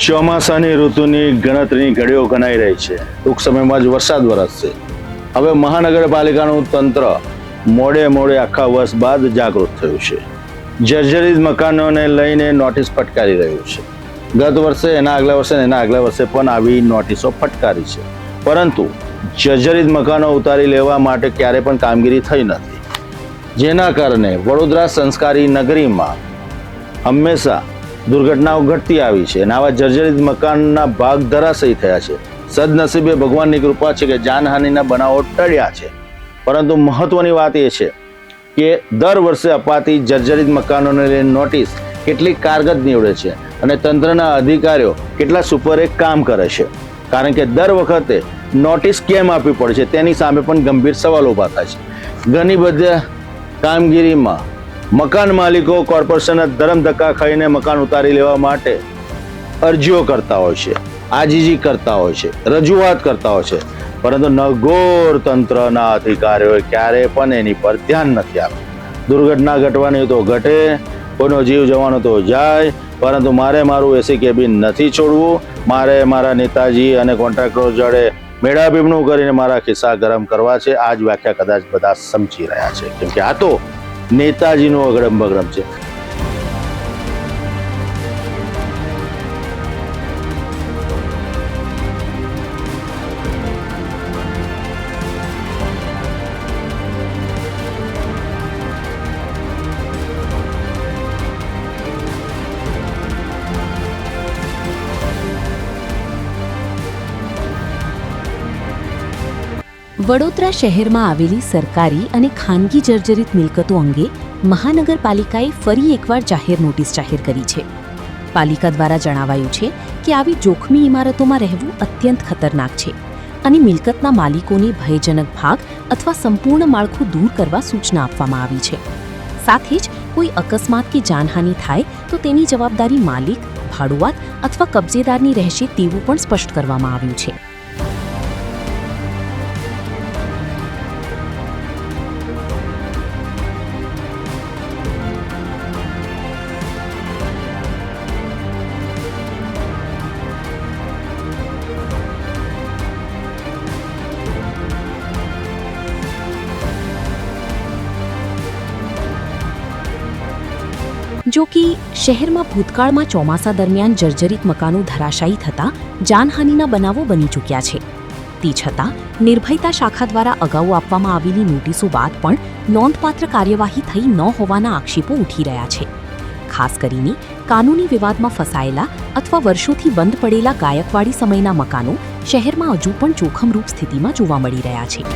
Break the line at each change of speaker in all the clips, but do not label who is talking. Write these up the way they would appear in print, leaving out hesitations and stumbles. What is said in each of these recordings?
ચોમાસાની ઋતુની ગણતરીની ઘડીઓ ગણાઈ રહી છે. ટૂંક સમયમાં જ વરસાદ વરસશે. હવે મહાનગરપાલિકાનું તંત્ર મોડે આખા વર્ષ બાદ જાગૃત થયું છે. જર્જરિત મકાનોને લઈને નોટિસ ફટકારી રહ્યું છે. ગત વર્ષે, એના આગલા વર્ષે પણ આવી નોટિસો ફટકારી છે, પરંતુ જર્જરિત મકાનો ઉતારી લેવા માટે ક્યારે પણ કામગીરી થઈ નથી, જેના કારણે વડોદરા સંસ્કારી નગરીમાં હંમેશા દુર્ઘટનાઓ ઘટતી આવી છે અને આવા જર્જરિત મકાનના ભાગ ધરાશયી થયા છે. સદનસીબે ભગવાનની કૃપા છે કે જાનહાનિના બનાવો ટળ્યા છે, પરંતુ મહત્વની વાત એ છે કે દર વર્ષે અપાતી જર્જરિત મકાનોને લઈને નોટિસ કેટલી કારગત નીવડે છે અને તંત્રના અધિકારીઓ કેટલા સુપરએક કામ કરે છે. કારણ કે દર વખતે નોટિસ કેમ આપવી પડે છે તેની સામે પણ ગંભીર સવાલો ઊભા થાય છે. ઘણી બધી કામગીરીમાં મકાન માલિકો કોર્પોરેશનના ધરમ ધક્કા ખાઈને મકાન ઉતારી લેવા માટે અરજીઓ કરતા હોય છે, આજીજી કરતા હોય છે, રજૂઆત કરતા હોય છે, પરંતુ નગોર તંત્રના અધિકારીઓએ ક્યારે પણ એની પર ધ્યાન નથી આપ્યું. દુર્ઘટના ઘટવાની તો ઘટે, કોઈનો જીવ જવાનો તો જાય, પરંતુ મારે મારું એસી કેબિન નથી છોડવું. મારે મારા નેતાજી અને કોન્ટ્રાક્ટરો જોડે મેળાપીપણું કરીને મારા ખિસ્સા ગરમ કરવા છે. આ જ વ્યાખ્યા કદાચ બધા સમજી રહ્યા છે, કેમ કે આ તો નેતાજીનું અગડમ બગડમ છે.
વડોદરા શહેરમાં આવેલી સરકારી અને ખાનગી જર્જરિત મિલકતો અંગે મહાનગરપાલિકાએ ફરી એકવાર જાહેર નોટિસ જાહેર કરી છે. પાલિકા દ્વારા જણાવાયું છે કે આવી જોખમી ઇમારતોમાં રહેવું અત્યંત ખતરનાક છે અને મિલકતના માલિકોને ભયજનક ભાગ અથવા સંપૂર્ણ માળખું દૂર કરવા સૂચના આપવામાં આવી છે. સાથે જ કોઈ અકસ્માત કે જાનહાનિ થાય તો તેની જવાબદારી માલિક, ભાડુઆત અથવા કબજેદારની રહેશે તેવું પણ સ્પષ્ટ કરવામાં આવ્યું છે. જો કે શહેરમાં ભૂતકાળમાં ચોમાસા દરમિયાન જર્જરિત મકાનો ધરાશાયી થતાં જાનહાનિના બનાવો બની ચૂક્યા છે. તે છતાં નિર્ભયતા શાખા દ્વારા અગાઉ આપવામાં આવેલી નોટિસો બાદ પણ નોંધપાત્ર કાર્યવાહી થઈ ન હોવાના આક્ષેપો ઉઠી રહ્યા છે. ખાસ કરીને કાનૂની વિવાદમાં ફસાયેલા અથવા વર્ષોથી બંધ પડેલા ગાયકવાડી સમયના મકાનો શહેરમાં હજુ પણ જોખમરૂપ સ્થિતિમાં જોવા મળી રહ્યા છે.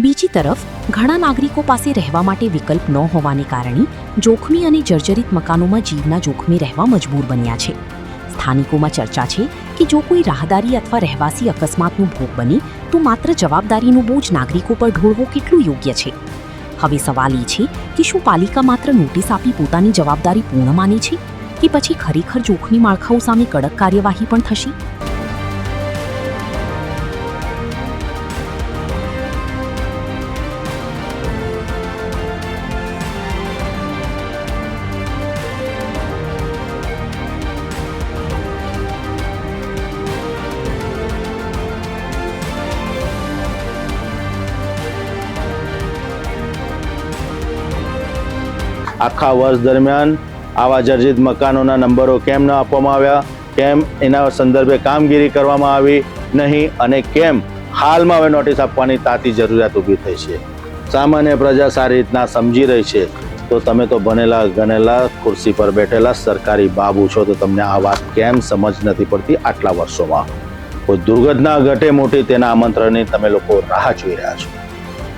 બીજી તરફ ઘણા નાગરિકો પાસે રહેવા માટે વિકલ્પ ન હોવાને કારણે જોખમી અને જર્જરિત મકાનોમાં જીવના જોખમે રહેવા મજબૂર બન્યા છે. સ્થાનિકોમાં ચર્ચા છે કે જો કોઈ રાહદારી અથવા રહેવાસી અકસ્માતનો ભોગ બને તો માત્ર જવાબદારીનો બોજ નાગરિકો પર ઢોળવો કેટલું યોગ્ય છે. હવે સવાલ એ છે કે શું પાલિકા માત્ર નોટિસ આપી પોતાની જવાબદારી પૂર્ણ માને છે કે પછી ખરેખર જોખમી માળખાઓ સામે કડક કાર્યવાહી પણ થશે?
આખા વર્ષ દરમિયાન આવા જર્જરિત મકાનોના નંબરો કેમ ન આપવામાં આવ્યા, કેમ એના સંદર્ભે કામગીરી કરવામાં આવી નહીં અને કેમ હાલમાં હવે નોટિસ આપવાની તાતી જરૂરિયાત ઊભી થઈ છે. સામાન્ય પ્રજા સારી રીતના સમજી રહી છે, તો તમે તો બનેલા ગનેલા ખુરશી પર બેઠેલા સરકારી બાબુ છો, તો તમને આ વાત કેમ સમજ નથી પડતી? આટલા વર્ષોમાં કોઈ દુર્ઘટના ઘટે મોટી, તેના આમંત્રણની તમે લોકો રાહ જોઈ રહ્યા છો.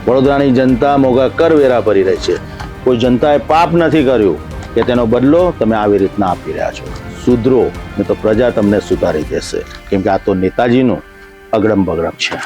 વડોદરાની જનતા મોંઘા કરવેરા ભરી રહી છે. કોઈ જનતાએ પાપ નથી કર્યું કે તેનો બદલો તમે આવી રીતના આપી રહ્યા છો. સુધરો ને તો પ્રજા તમને સુધારી દેશે, કેમ કે આ તો નેતાજીનું અગડમ બગડમ છે.